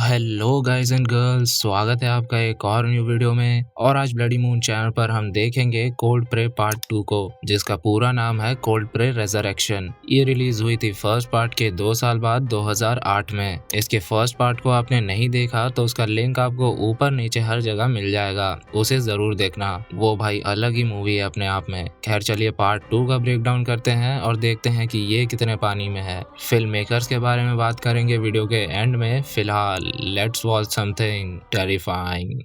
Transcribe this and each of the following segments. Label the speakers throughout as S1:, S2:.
S1: तो hello guys and girls, स्वागत है आपका एक और न्यू वीडियो में। और आज ब्लडी मून चैनल पर हम देखेंगे कोल्ड प्रे पार्ट 2 को, जिसका पूरा नाम है कोल्ड प्रे रेजरेक्शन। ये रिलीज हुई थी फर्स्ट पार्ट के 2 साल बाद 2008 में। इसके फर्स्ट पार्ट को आपने नहीं देखा तो उसका लिंक आपको ऊपर नीचे हर जगह मिल जाएगा, उसे जरूर देखना। वो भाई अलग ही मूवी है अपने आप में। खैर चलिए पार्ट 2 का ब्रेक डाउन करते हैं और देखते हैं कि ये कितने पानी में है। फिल्म मेकर्स के बारे में बात करेंगे वीडियो के एंड में। फिलहाल let's watch something terrifying।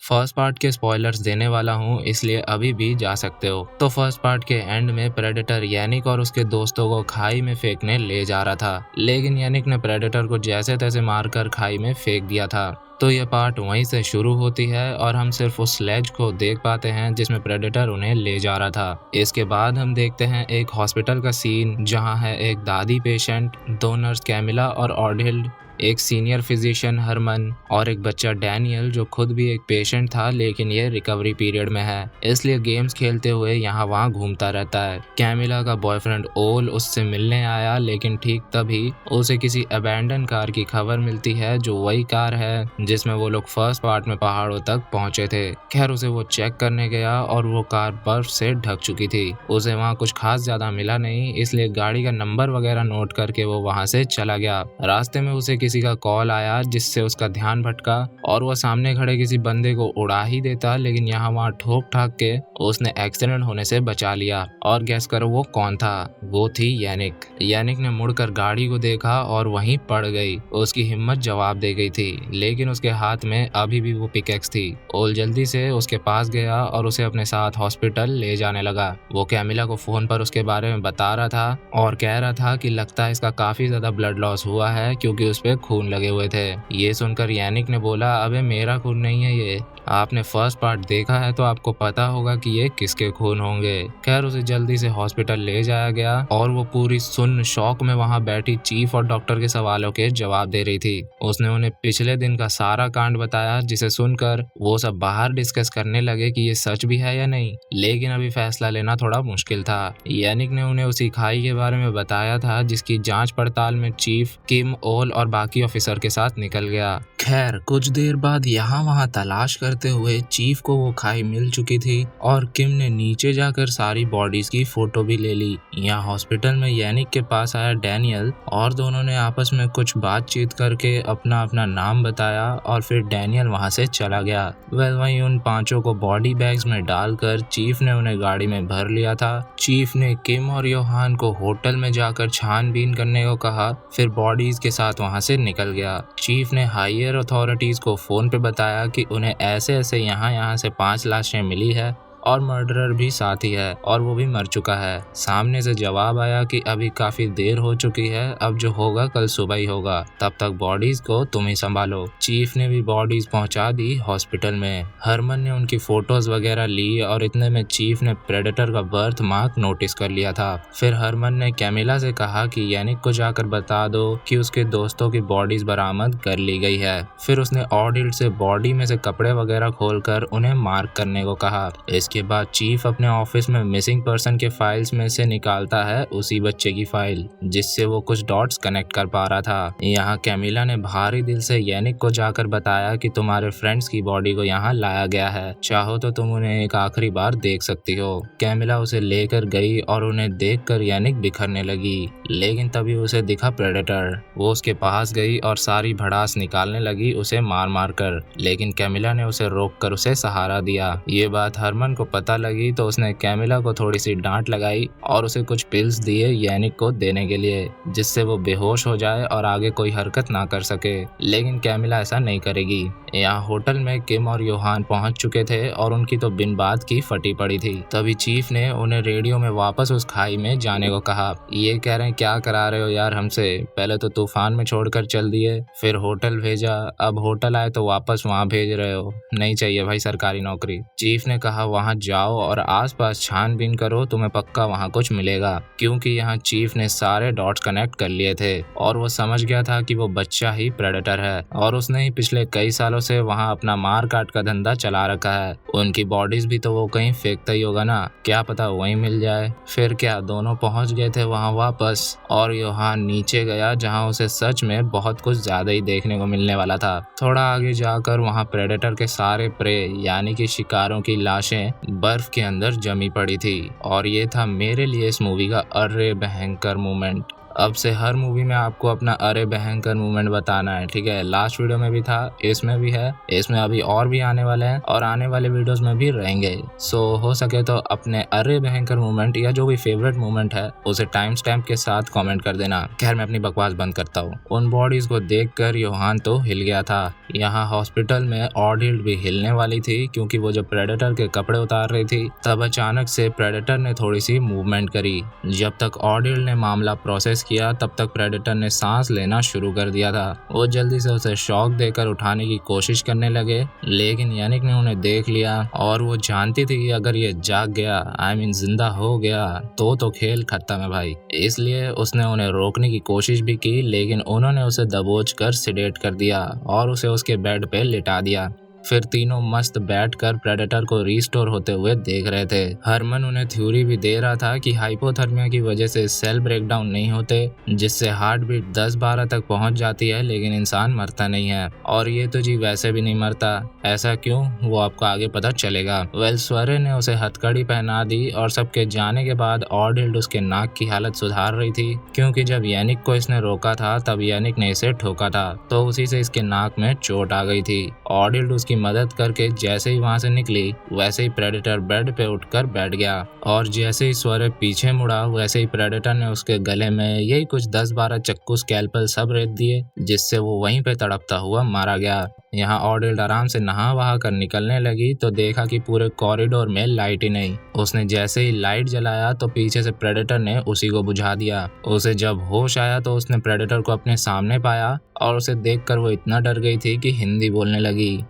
S1: First part के स्पॉयलर्स देने वाला हूँ, इसलिए अभी भी जा सकते हो। तो फर्स्ट पार्ट के एंड में प्रेडेटर यानिक और उसके दोस्तों को खाई में फेंकने ले जा रहा था, लेकिन यानिक ने प्रेडेटर को जैसे तैसे मारकर खाई में फेंक दिया था। तो ये पार्ट वहीं से शुरू होती है और हम सिर्फ उस स्लेज को देख पाते हैं जिसमें प्रेडेटर उन्हें ले जा रहा था। इसके बाद हम देखते हैं एक हॉस्पिटल का सीन, जहां है एक दादी पेशेंट, 2 नर्स कैमिला और ऑडहिल्ड, एक सीनियर फिजिशियन हरमन और एक बच्चा डैनियल जो खुद भी एक पेशेंट था, लेकिन ये रिकवरी पीरियड में है, इसलिए गेम्स खेलते हुए यहाँ वहाँ घूमता रहता है। कैमिला का बॉयफ्रेंड ओल उससे मिलने आया, लेकिन ठीक तभी उसे किसी अबैंडन कार की खबर मिलती है, जो वही कार है जिसमें वो लोग फर्स्ट पार्ट में पहाड़ों तक पहुंचे थे। खैर उसे वो चेक करने गया और वो कार बर्फ से ढक चुकी थी। उसे वहाँ कुछ खास ज्यादा मिला नहीं, इसलिए गाड़ी का नंबर वगैरह नोट करके वो वहाँ से चला गया। रास्ते में उसे किसी का कॉल आया, जिससे उसका ध्यान भटका और वो सामने खड़े किसी बंदे को उड़ा ही देता, लेकिन यहाँ वहाँ ठोक ठाक के उसने एक्सीडेंट होने से बचा लिया। और गैस करो वो कौन था? वो थी यानिक। यानिक ने मुड़कर गाड़ी को देखा और वहीं पड़ गई। उसकी हिम्मत जवाब दे गई थी, लेकिन उसके हाथ में अभी भी वो पिकेक्स थी। ओल जल्दी से उसके पास गया और उसे अपने साथ हॉस्पिटल ले जाने लगा। वो कैमिला को फोन पर उसके बारे में बता रहा था और कह रहा था कि लगता है इसका काफी ज्यादा ब्लड लॉस हुआ है, क्योंकि उस पे खून लगे हुए थे। ये सुनकर यानिक ने बोला, अबे मेरा खून नहीं है ये, आपने फर्स्ट पार्ट देखा है तो आपको पता होगा कि ये किसके खून होंगे। खैर उसे जल्दी से हॉस्पिटल ले जाया गया और वो पूरी सुन्न शौक में वहां बैठी चीफ और डॉक्टर के सवालों के जवाब दे रही थी। उसने उन्हें पिछले दिन का सारा कांड बताया, जिसे सुनकर वो सब बाहर डिस्कस करने लगे कि ये सच भी है या नहीं, लेकिन अभी फैसला लेना थोड़ा मुश्किल था। यानिक ने उन्हें उसी खाई के बारे में बताया था, जिसकी जांच पड़ताल में चीफ, किम, ओल और बाकी ऑफिसर के साथ निकल गया। खैर कुछ देर बाद यहाँ वहाँ तलाश करते हुए चीफ को वो खाई मिल चुकी थी और किम ने नीचे जाकर सारी बॉडीज की फोटो भी ले ली। यहाँ हॉस्पिटल में यानिक के पास आया डैनियल और दोनों ने आपस में कुछ बातचीत करके अपना अपना नाम बताया और फिर डैनियल वहाँ से चला गया। वहीं उन 5 को बॉडी बैग्स में डालकर चीफ ने उन्हें गाड़ी में भर लिया था। चीफ ने किम और योहान को होटल में जाकर छानबीन करने को कहा, फिर बॉडीज के साथ वहाँ से निकल गया। चीफ ने हायर अथॉरिटीज को फोन पे बताया कि उन्हें ऐसे ऐसे यहाँ से 5 लाशें मिली है और मर्डरर भी साथ ही है और वो भी मर चुका है। सामने से जवाब आया कि अभी काफी देर हो चुकी है, अब जो होगा कल सुबह ही होगा, तब तक बॉडीज को तुम ही संभालो। चीफ ने भी बॉडीज पहुंचा दी हॉस्पिटल में। हरमन ने उनकी फोटोज वगैरह ली और इतने में चीफ ने प्रेडेटर का बर्थ मार्क नोटिस कर लिया था। फिर हरमन ने कैमिला से कहा कि यानिक को जाकर बता दो कि उसके दोस्तों की बॉडीज बरामद कर ली गई है। फिर उसने ऑडिट से बॉडी में से कपड़े वगैरह खोलकर उन्हें मार्क करने को कहा। के बाद चीफ अपने ऑफिस में मिसिंग पर्सन के फाइल्स में से निकालता है उसी बच्चे की फाइल, जिससे वो कुछ डॉट्स कनेक्ट कर पा रहा था। यहाँ कैमिला ने भारी दिल से यानिक को जाकर बताया कि तुम्हारे फ्रेंड्स की बॉडी को यहाँ लाया गया है, चाहो तो तुम उन्हें एक आखिरी बार देख सकती हो। कैमिला उसे लेकर गई और उन्हें देखकर यानिक बिखरने लगी, लेकिन तभी उसे दिखा प्रेडेटर। वो उसके पास गई और सारी भड़ास निकालने लगी उसे मार मार कर, लेकिन कैमिला ने उसे रोक कर उसे सहारा दिया। ये बात हरमन को पता लगी तो उसने कैमिला को थोड़ी सी डांट लगाई और उसे कुछ पिल्स दिए यानिक को देने के लिए, जिससे वो बेहोश हो जाए और आगे कोई हरकत ना कर सके, लेकिन कैमिला ऐसा नहीं करेगी। यहाँ होटल में किम और योहान पहुंच चुके थे और उनकी तो बिन बात की फटी पड़ी थी। तभी चीफ ने उन्हें रेडियो में वापस उस खाई में जाने को कहा। ये कह रहे हैं क्या करा रहे हो यार हमसे, पहले तो तूफान में छोड़कर चल दिए, फिर होटल भेजा, अब होटल आए तो वापस वहाँ भेज रहे हो, नहीं चाहिए भाई सरकारी नौकरी। चीफ ने कहा वहाँ वहाँ जाओ और आसपास छानबीन करो, तुम्हें पक्का वहाँ कुछ मिलेगा। क्योंकि यहाँ चीफ ने सारे डॉट्स कनेक्ट कर लिए थे और वो समझ गया था कि वो बच्चा ही प्रेडेटर है और उसने ही पिछले कई सालों से वहाँ अपना मार काट का धंधा चला रखा है। उनकी बॉडीज भी तो वो कहीं फेंकता ही होगा ना, क्या पता वहीं मिल जाए। फिर क्या दोनों पहुंच गए थे वहाँ वापस और योहान नीचे गया जहाँ उसे सच में बहुत कुछ ज्यादा ही देखने को मिलने वाला था। थोड़ा आगे जाकर वहाँ प्रेडेटर के सारे प्रे यानी कि शिकारों की लाशें बर्फ के अंदर जमी पड़ी थी और ये था मेरे लिए इस मूवी का अरे भयंकर मोमेंट। अब से हर मूवी में आपको अपना अरे भयंकर मूवमेंट बताना है, ठीक है। लास्ट वीडियो में भी था, इसमें भी है, इसमें अभी और भी आने वाले हैं और आने वाले वीडियोस में भी रहेंगे। सो हो सके तो अपने अरे भयंकर मूवमेंट या जो भी फेवरेट मूवमेंट है उसे टाइम स्टैम्प के साथ कमेंट कर देना। खैर मैं अपनी बकवास बंद करता हूँ। उन बॉडीज को देखकर योहान तो हिल गया था। यहाँ हॉस्पिटल में ऑडिल्ड भी हिलने वाली थी क्योंकि वो जब प्रेडेटर के कपड़े उतार रही थी तब अचानक से प्रेडेटर ने थोड़ी सी मूवमेंट करी। जब तक ऑडिल्ड ने मामला प्रोसेस किया तब तक प्रेडेटर ने सांस लेना शुरू कर दिया था। वो जल्दी से उसे शॉक देकर उठाने की कोशिश करने लगे लेकिन यानिक ने उन्हें देख लिया और वो जानती थी कि अगर ये जाग गया जिंदा हो गया तो खेल खत्म है भाई। इसलिए उसने उन्हें रोकने की कोशिश भी की लेकिन उन्होंने उसे दबोच कर सिडेट कर दिया और उसे उसके बेड पे लिटा दिया। फिर तीनों मस्त बैठकर प्रेडेटर को रिस्टोर होते हुए देख रहे थे। हरमन उन्हें थ्योरी भी दे रहा था कि हाइपोथर्मिया की वजह से सेल ब्रेकडाउन नहीं होते जिससे हार्ट बीट 10-12 तक पहुंच जाती है लेकिन इंसान मरता नहीं है और ये तो जी वैसे भी नहीं मरता। ऐसा क्यों, वो आपको आगे पता चलेगा। स्वरे ने उसे हथकड़ी पहना दी और सबके जाने के बाद ऑडिल्ड उसके नाक की हालत सुधार रही थी क्योंकि जब यानिक को इसने रोका था तब यानिक ने इसे ठोका था तो उसी से इसके नाक में चोट आ गई थी। ऑडिल्ड उसकी मदद करके जैसे ही वहां से निकली वैसे ही प्रेडेटर बेड पे उठकर बैठ गया और जैसे ही स्वरे पीछे मुड़ा वैसे ही प्रेडेटर ने उसके गले में यही कुछ 10-12 चक्कू स्कैल्पल सब रेत दिए जिससे वो वहीं पे तड़पता हुआ मारा गया। यहाँ ऑडिल्ड आराम से नहा वहा कर निकलने लगी तो देखा कि पूरे कॉरिडोर में लाइट ही नहीं। उसने जैसे ही लाइट जलाया तो पीछे से प्रेडेटर ने उसी को बुझा दिया। उसे जब होश आया तो उसने प्रेडेटर को अपने सामने पाया और उसे देखकर वो इतना डर गई थी कि हिंदी बोलने लगी।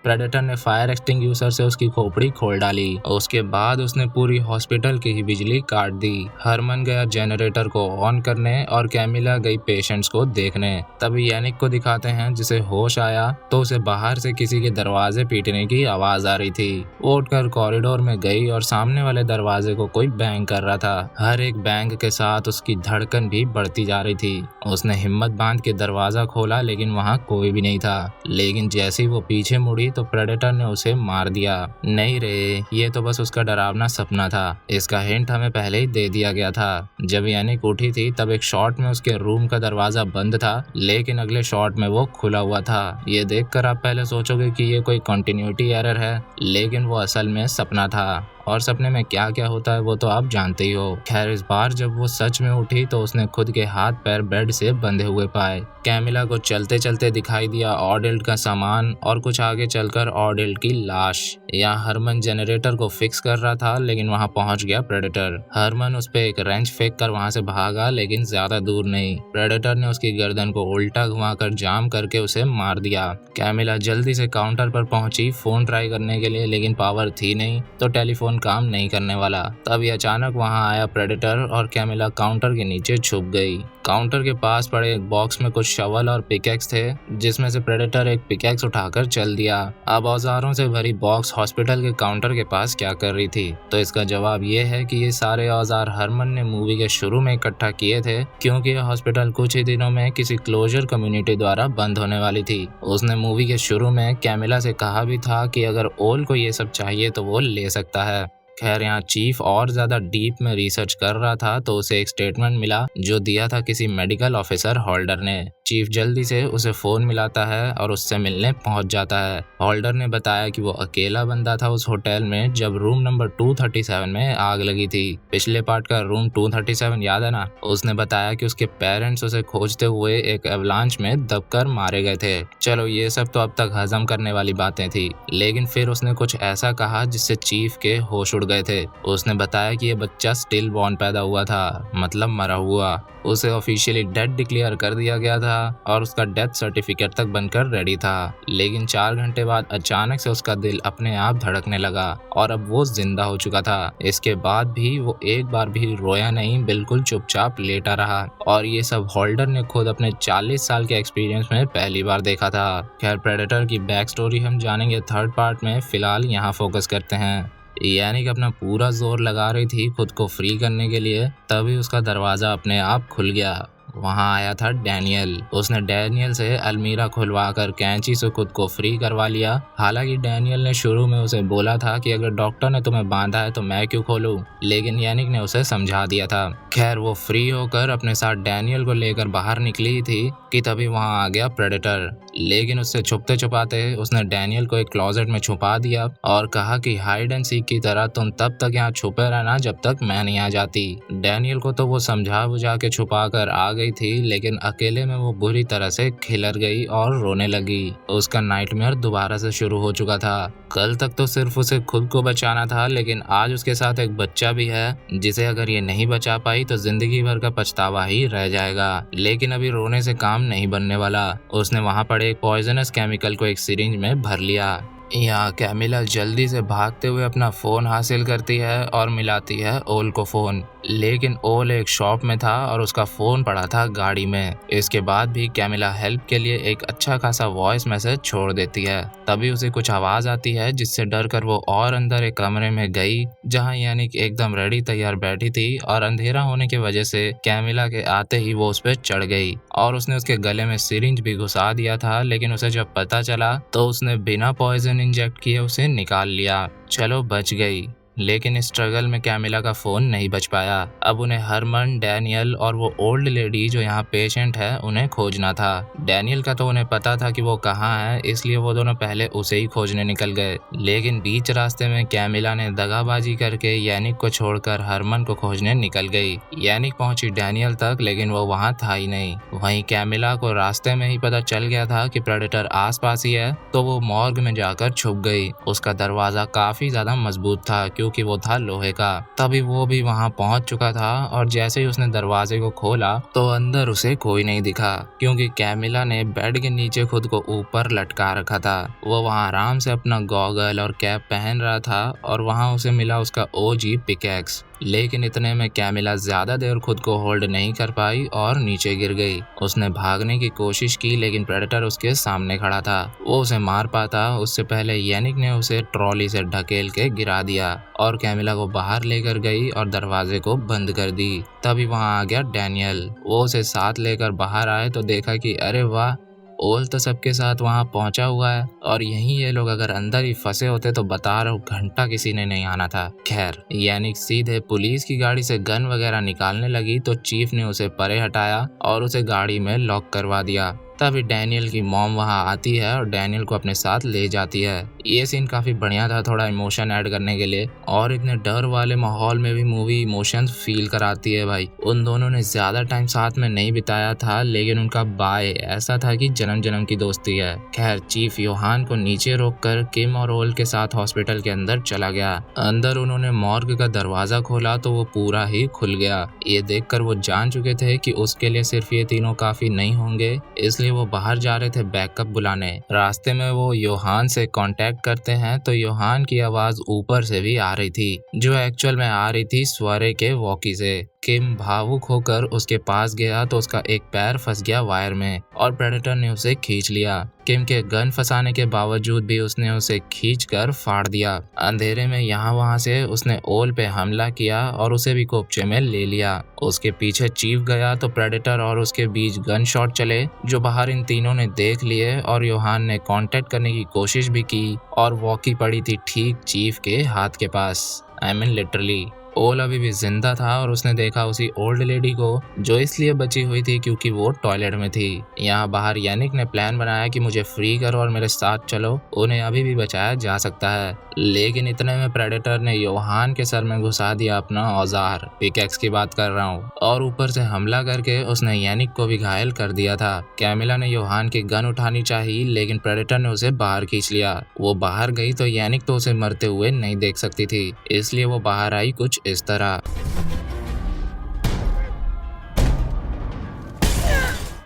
S1: प्रेडेटर ने फायर एक्सटिंग्विशर से उसकी खोपड़ी खोल डाली। उसके बाद उसने पूरी हॉस्पिटल की ही बिजली काट दी। हरमन गया जनरेटर को ऑन करने और कैमिला गई पेशेंट्स को देखने। तभी यानिक को दिखाते हैं जिसे होश आया तो उसे बाहर से किसी के दरवाजे पीटने की आवाज आ रही थी। वो उठकर कॉरिडोर में गई और सामने वाले दरवाजे को कोई बैंग कर रहा था। हर एक बैंग के साथ उसकी धड़कन भी बढ़ती जा रही थी। उसने हिम्मत बांध के दरवाजा खोला लेकिन वहाँ कोई भी नहीं था। लेकिन जैसे ही वो पीछे मुड़ी तो प्रेडेटर ने उसे मार दिया। नहीं रे, ये तो बस उसका डरावना सपना था। इसका हिंट हमें पहले ही दे दिया गया था। जब यानिक उठी थी तब एक शॉट में उसके रूम का दरवाजा बंद था लेकिन अगले शॉट में वो खुला हुआ था। ये देखकर आप पहले सोचोगे कि ये कोई कंटिन्यूटी एरर है लेकिन वो असल में सपना था और सपने में क्या क्या होता है वो तो आप जानते ही हो। खैर इस बार जब वो सच में उठी तो उसने खुद के हाथ पैर बेड से बंधे हुए पाए। कैमिला को चलते चलते दिखाई दिया ऑडिल्ड का सामान और कुछ आगे चलकर ऑडिल्ड की लाश। यहाँ हरमन जनरेटर को फिक्स कर रहा था लेकिन वहाँ पहुँच गया प्रेडेटर। हरमन उस पे एक रेंच फेंक कर वहाँ से भागा लेकिन ज्यादा दूर नहीं। प्रेडेटर ने उसकी गर्दन को उल्टा घुमाकर जाम करके उसे मार दिया। कैमिला जल्दी से काउंटर पर पहुंची फोन ट्राई करने के लिए लेकिन पावर थी नहीं तो टेलीफोन काम नहीं करने वाला। तभी अचानक वहां आया प्रेडेटर और कैमिला काउंटर के नीचे छुप गई। काउंटर के पास पड़े एक बॉक्स में कुछ शवल और पिकेक्स थे जिसमें से प्रेडेटर एक पिकेक्स उठाकर चल दिया। अब औजारों से भरी बॉक्स हॉस्पिटल के काउंटर के पास क्या कर रही थी तो इसका जवाब ये है कि ये सारे औजार हरमन ने मूवी के शुरू में इकट्ठा किए थे क्योंकि यह हॉस्पिटल कुछ ही दिनों में किसी क्लोजर कम्युनिटी द्वारा बंद होने वाली थी। उसने मूवी के शुरू में कैमिला से कहा भी था कि अगर ओल को ये सब चाहिए तो वो ले सकता है। खैर यहाँ चीफ और ज्यादा डीप में रिसर्च कर रहा था तो उसे एक स्टेटमेंट मिला जो दिया था किसी मेडिकल ऑफिसर होल्डर ने। चीफ जल्दी से उसे फोन मिलाता है और उससे मिलने पहुंच जाता है। होल्डर ने बताया कि वो अकेला बंदा था उस होटल में जब रूम नंबर 237 में आग लगी थी। पिछले पार्ट का रूम 237 याद है ना। उसने बताया कि उसके पेरेंट्स उसे खोजते हुए एक एवलांच में दबकर मारे गए थे। चलो ये सब तो अब तक हजम करने वाली बातें थी लेकिन फिर उसने कुछ ऐसा कहा जिससे चीफ के होश उड़ गए थे। उसने बताया कि ये बच्चा स्टिल बॉर्न पैदा हुआ था, मतलब मरा हुआ। उसे ऑफिशियली डेड डिक्लेयर कर दिया गया था और उसका डेथ सर्टिफिकेट तक बनकर रेडी था। लेकिन 4 घंटे बाद अचानक से उसका दिल अपने आप धड़कने लगा और अब वो जिंदा हो चुका था। इसके बाद भी वो एक बार भी रोया नहीं, बिल्कुल चुपचाप लेटा रहा। और ये सब होल्डर ने खुद अपने 40 साल के एक्सपीरियंस में पहली बार देखा था। खैर, प्रेडेटर की बैक स्टोरी हम जानेंगे थर्ड पार्ट में, फिलहाल यहाँ फोकस करते हैं। यानी कि अपना पूरा जोर लगा रही थी खुद को फ्री करने के लिए, तभी उसका दरवाजा अपने आप खुल गया। वहां आया था डैनियल। उसने डैनियल से अलमीरा खुलवाकर कैंची से खुद को फ्री करवा लिया। हालांकि डैनियल ने शुरू में उसे बोला था कि अगर डॉक्टर ने तुम्हें बांधा है तो मैं क्यों खोलूं, लेकिन यानिक ने उसे समझा दिया था। खैर, वो फ्री होकर अपने साथ डैनियल को लेकर बाहर निकली थी कि तभी वहां आ गया प्रेडेटर। लेकिन उससे छुपते छुपाते उसने डैनियल को एक क्लोजेट में छुपा दिया और कहा कि हाइड एंड सीक की तरह तुम तब तक यहाँ छुपे रहना जब तक मैं नहीं आ जाती। डैनियल को तो वो समझा बुझा के छुपा कर आ गई थी, लेकिन अकेले में वो बुरी तरह से खिलर गई और रोने लगी। उसका नाइटमेयर दोबारा से शुरू हो चुका था। कल तक तो सिर्फ उसे खुद को बचाना था, लेकिन आज उसके साथ एक बच्चा भी है जिसे अगर ये नहीं बचा पाई तो जिंदगी भर का पछतावा ही रह जाएगा। लेकिन अभी रोने से काम नहीं बनने वाला। उसने वहां पड़े एक पॉइजनस केमिकल को एक सिरिंज में भर लिया। यहाँ कैमिला जल्दी से भागते हुए अपना फोन हासिल करती है और मिलाती है ओल को फोन, लेकिन ओल एक शॉप में था और उसका फोन पड़ा था गाड़ी में। इसके बाद भी कैमिला हेल्प के लिए एक अच्छा खासा वॉइस मैसेज छोड़ देती है। तभी उसे कुछ आवाज आती है जिससे डर कर वो और अंदर एक कमरे में गई जहाँ यानिक एकदम रेडी तैयार बैठी थी और अंधेरा होने की वजह से कैमिला के आते ही वो उस पर चढ़ गई और उसने उसके गले में सिरिंज भी घुसा दिया था। लेकिन उसे जब पता चला तो उसने बिना पॉइजन इंजेक्ट किए उसे निकाल लिया। चलो, बच गई। लेकिन इस स्ट्रगल में कैमिला का फोन नहीं बच पाया। अब उन्हें हरमन, डैनियल और वो ओल्ड लेडी जो यहाँ पेशेंट है उन्हें खोजना था। डैनियल का तो उन्हें पता था कि वो कहाँ है, इसलिए वो दोनों पहले उसे ही खोजने निकल गए। लेकिन बीच रास्ते में कैमिला ने दगाबाजी करके यानिक को छोड़कर हरमन को खोजने निकल गई। यानिक पहुंची डैनियल तक, लेकिन वो वहाँ था ही नहीं। वहीं कैमिला को रास्ते में ही पता चल गया था कि प्रेडेटर आस पास ही है, तो वो मॉर्ग में जाकर छुप गई। उसका दरवाजा काफी ज्यादा मजबूत था क्योंकि वो था लोहे का। तभी वो भी वहां पहुंच चुका था और जैसे ही उसने दरवाजे को खोला तो अंदर उसे कोई नहीं दिखा क्योंकि कैमिला ने बेड के नीचे खुद को ऊपर लटका रखा था। वो वहां आराम से अपना गॉगल और कैप पहन रहा था और वहां उसे मिला उसका ओजी पिकैक्स। लेकिन इतने में कैमिला ज्यादा देर खुद को होल्ड नहीं कर पाई और नीचे गिर गई। उसने भागने की कोशिश की, लेकिन प्रेडेटर उसके सामने खड़ा था। वो उसे मार पाता उससे पहले यानिक ने उसे ट्रॉली से ढकेल के गिरा दिया और कैमिला को बाहर लेकर गई और दरवाजे को बंद कर दी। तभी वहां आ गया डैनियल। वो उसे साथ लेकर बाहर आए तो देखा कि अरे वाह, ओल तो सबके साथ वहां पहुंचा हुआ है और यहीं ये लोग अगर अंदर ही फंसे होते तो बता रहा हूँ घंटा किसी ने नहीं आना था। खैर, यानी सीधे पुलिस की गाड़ी से गन वगैरह निकालने लगी तो चीफ ने उसे परे हटाया और उसे गाड़ी में लॉक करवा दिया। तभी डैनियल की मॉम वहां आती है और डैनियल को अपने साथ ले जाती है। ये सीन काफी बढ़िया था, थोड़ा इमोशन ऐड करने के लिए, और इतने डर वाले माहौल में भी मूवी इमोशंस फील कराती है भाई। उन दोनों ने ज्यादा टाइम साथ में नहीं बिताया था, लेकिन उनका बाय ऐसा था कि जन्म जन्म की दोस्ती है। खैर, चीफ योहान को नीचे रोककर किम और ओल के साथ हॉस्पिटल के अंदर चला गया। अंदर उन्होंने मॉर्ग का दरवाजा खोला तो वो पूरा ही खुल गया। ये देखकर वो जान चुके थे कि उसके लिए सिर्फ ये तीनों काफी नहीं होंगे, इसलिए वो बाहर जा रहे थे बैकअप बुलाने। रास्ते में वो योहान से कांटेक्ट करते हैं तो योहान की आवाज ऊपर से भी आ रही थी, जो एक्चुअल में आ रही थी स्वरे के वॉकी से। किम भावुक होकर उसके पास गया तो उसका एक पैर फंस गया वायर में और प्रेडेटर ने उसे खींच लिया। किम के गन फंसाने के बावजूद भी उसने उसे खींचकर फाड़ दिया। अंधेरे में यहाँ वहाँ से उसने ओल पे हमला किया और उसे भी कोपचे में ले लिया। उसके पीछे चीफ गया तो प्रेडेटर और उसके बीच गन शॉट चले, जो बाहर इन तीनों ने देख लिए और योहान ने कांटेक्ट करने की कोशिश भी की और वॉकी पड़ी थी ठीक चीफ के हाथ के पास। I mean literally. ओल अभी भी जिंदा था और उसने देखा उसी ओल्ड लेडी को, जो इसलिए बची हुई थी क्योंकि वो टॉयलेट में थी। यहाँ बाहर यानिक ने प्लान बनाया कि मुझे फ्री करो और मेरे साथ चलो, उन्हें अभी भी बचाया जा सकता है। लेकिन इतने में प्रेडेटर ने योहान के सर में घुसा दिया अपना औजार, पिकैक्स की बात कर रहा हूँ, और ऊपर से हमला करके उसने यानिक को भी घायल कर दिया था। कैमिला ने योहान की गन उठानी चाहिए, लेकिन प्रेडेटर ने उसे बाहर खींच लिया। वो बाहर गई तो यानिक तो उसे मरते हुए नहीं देख सकती थी, इसलिए वो बाहर आई कुछ इस तरह।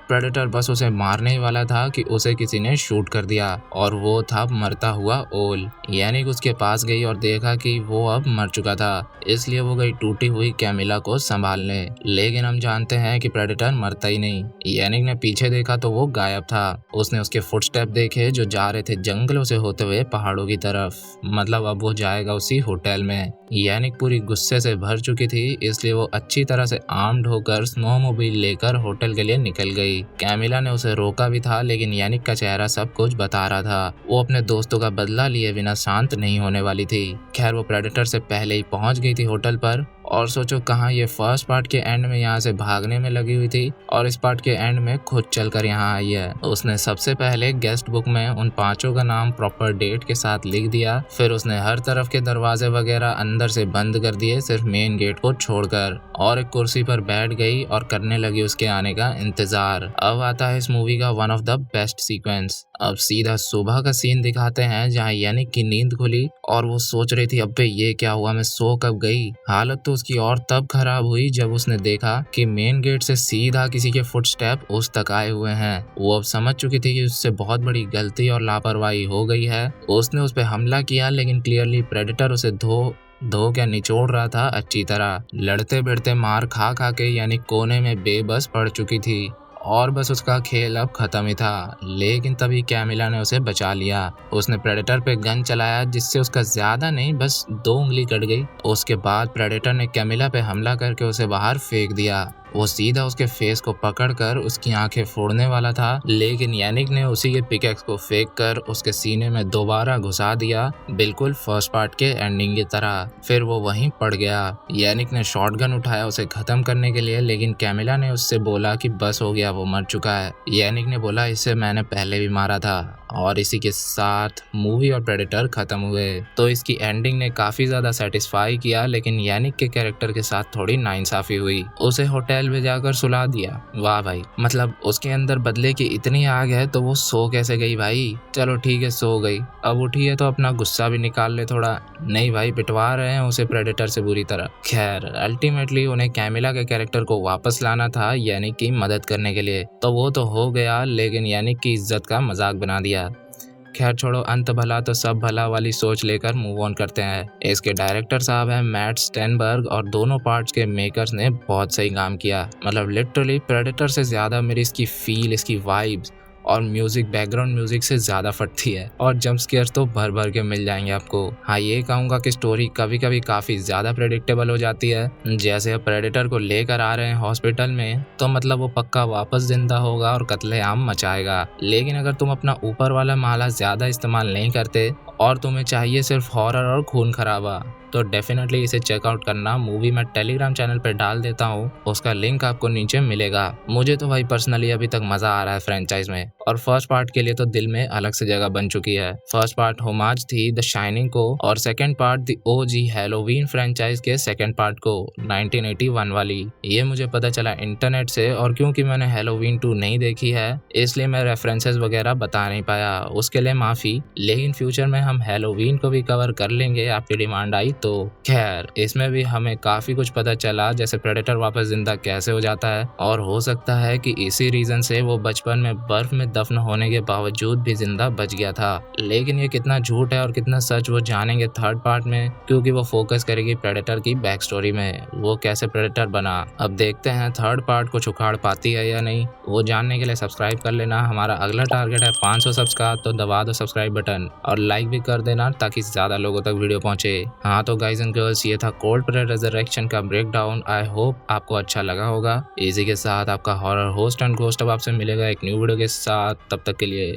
S1: प्रेडेटर बस उसे मारने ही वाला था कि उसे किसी ने शूट कर दिया, और वो था मरता हुआ ओल। यानिक उसके पास गई और देखा कि वो अब मर चुका था, इसलिए वो गई टूटी हुई कैमिला को संभालने। लेकिन हम जानते हैं कि प्रेडेटर मरता ही नहीं। यानिक ने पीछे देखा तो वो गायब था। उसने उसके फुटस्टेप देखे जो जा रहे थे जंगलों से होते हुए पहाड़ों की तरफ, मतलब अब वो जाएगा उसी होटल में। यानिक पूरी गुस्से से भर चुकी थी, इसलिए वो अच्छी तरह से आर्म्ड होकर स्नोमोबाइल लेकर होटल के लिए निकल गई। कैमिला ने उसे रोका भी था, लेकिन यानिक का चेहरा सब कुछ बता रहा था। वो अपने दोस्तों का बदला लिए बिना शांत नहीं होने वाली थी। खैर वो प्रेडेटर से पहले ही पहुंच गई थी होटल पर, और सोचो कहाँ ये फर्स्ट पार्ट के एंड में यहाँ से भागने में लगी हुई थी, और इस पार्ट के एंड में खुद चलकर यहाँ आई है। उसने सबसे पहले गेस्ट बुक में उन पांचों का नाम प्रॉपर डेट के साथ लिख दिया। फिर उसने हर तरफ के दरवाजे वगैरह अंदर से बंद कर दिए, सिर्फ मेन गेट को छोड़कर, और एक कुर्सी पर बैठ गई और करने लगी उसके आने का इंतजार। अब आता है इस मूवी का one of the best sequence. अब सीधा सुबह का सीन दिखाते हैं जहाँ यानिक की नींद खुली और वो सोच रही थी अबे ये क्या हुआ, मैं सो कब गई। हालत तो उसकी और तब खराब हुई जब उसने देखा कि मेन गेट से सीधा किसी के फुटस्टेप उस तक आए हुए हैं। वो अब समझ चुकी थी कि उससे बहुत बड़ी गलती और लापरवाही हो गई है। उसने उस पर हमला किया, लेकिन क्लियरली प्रेडेटर उसे धो क्या निचोड़ रहा था अच्छी तरह। लड़ते भिड़ते मार खा खा के यानी कोने में बेबस पड़ चुकी थी, और बस उसका खेल अब खत्म ही था। लेकिन तभी कैमिला ने उसे बचा लिया। उसने प्रेडेटर पे गन चलाया, जिससे उसका ज्यादा नहीं बस 2 उंगली कट गई। उसके बाद प्रेडेटर ने कैमिला पे हमला करके उसे बाहर फेंक दिया। वो सीधा उसके फेस को पकड़कर उसकी आंखें फोड़ने वाला था, लेकिन यानिक ने उसी के पिकैक्स को फेंक कर उसके सीने में दोबारा घुसा दिया, बिल्कुल फर्स्ट पार्ट के एंडिंग की तरह। फिर वो वहीं पड़ गया। यानिक ने शॉटगन उठाया उसे खत्म करने के लिए, लेकिन कैमिला ने उससे बोला कि बस हो गया, वो मर चुका है। यानिक ने बोला इसे मैंने पहले भी मारा था, और इसी के साथ मूवी और प्रेडेटर खत्म हुए। तो इसकी एंडिंग ने काफी ज्यादा सेटिस्फाई किया, लेकिन यानिक के कैरेक्टर के साथ थोड़ी नाइंसाफी हुई। उसे होटल में जाकर सुला दिया। वाह भाई, मतलब उसके अंदर बदले की इतनी आग है तो वो सो कैसे गई भाई। चलो ठीक है सो गई, अब उठी है तो अपना गुस्सा भी निकाल ले थोड़ा। नहीं भाई, पिटवा रहे हैं उसे प्रेडेटर से बुरी तरह। खैर अल्टीमेटली उन्हें कैमिला के कैरेक्टर को वापस लाना था यानिक की मदद करने के लिए, तो वो तो हो गया, लेकिन यानिक की इज्जत का मजाक बना दिया। खैर छोड़ो, अंत भला तो सब भला वाली सोच लेकर मूव ऑन करते हैं। इसके डायरेक्टर साहब हैं मैट स्टेनबर्ग, और दोनों पार्ट्स के मेकर्स ने बहुत सही काम किया। मतलब लिटरली प्रेडेटर से ज्यादा मेरी इसकी फील, इसकी वाइब्स और म्यूजिक, बैकग्राउंड म्यूजिक से ज्यादा फटती है, और जंप स्केयर्स तो भर भर के मिल जाएंगे आपको। हाँ ये कहूंगा कि स्टोरी कभी कभी काफी ज्यादा प्रेडिक्टेबल हो जाती है। जैसे अब प्रेडेटर को लेकर आ रहे हैं हॉस्पिटल में, तो मतलब वो पक्का वापस जिंदा होगा और कत्लेआम मचाएगा। लेकिन अगर तुम अपना ऊपर वाला माला ज्यादा इस्तेमाल नहीं करते और तुम्हें चाहिए सिर्फ हॉरर और खून खराबा, तो डेफिनेटली इसे चेकआउट करना। मूवी मैं टेलीग्राम चैनल पे डाल देता हूँ, उसका लिंक आपको नीचे मिलेगा। मुझे तो भाई पर्सनली अभी तक मजा आ रहा है फ्रेंचाइज में, और फर्स्ट पार्ट के लिए तो दिल में अलग से जगह बन चुकी है। फर्स्ट पार्ट होमाज थी द शाइनिंग को, और second part the OG Halloween franchise के सेकंड पार्ट को, 1981 वाली। ये मुझे पता चला इंटरनेट से, और क्योंकि मैंने हैलोवीन 2 नहीं देखी है इसलिए मैं रेफरेंसेस वगैरह बता नहीं पाया, उसके लिए माफी। लेकिन फ्यूचर में हम हैलोवीन को भी कवर कर लेंगे, आपकी डिमांड आई तो। खैर इसमें भी हमें काफी कुछ पता चला, जैसे प्रेडेटर वापस जिंदा कैसे हो जाता है, और हो सकता है कि इसी रीजन से वो बचपन में बर्फ में दफन होने के बावजूद भी जिंदा बच गया था। लेकिन ये कितना झूठ है और कितना सच वो जानेंगे थर्ड पार्ट में, क्योंकि वो फोकस करेगी प्रेडेटर की बैक स्टोरी में, वो कैसे प्रेडेटर बना। अब देखते हैं थर्ड पार्ट को उखाड़ पाती है या नहीं, वो जानने के लिए सब्सक्राइब कर लेना। हमारा अगला टारगेट है 500 सब्सक्राइब, तो दबा दो सब्सक्राइब बटन और लाइक भी कर देना ताकि ज्यादा लोगों तक वीडियो पहुंचे। हाँ तो गाइज एंड गर्ल्स, ये था कोल्डप्ले रेजरेक्शन का ब्रेकडाउन। आई होप आपको अच्छा लगा होगा। इसी के साथ आपका हॉरर होस्ट एंड घोस्ट अब आपसे मिलेगा एक न्यू वीडियो के साथ। तब तक के लिए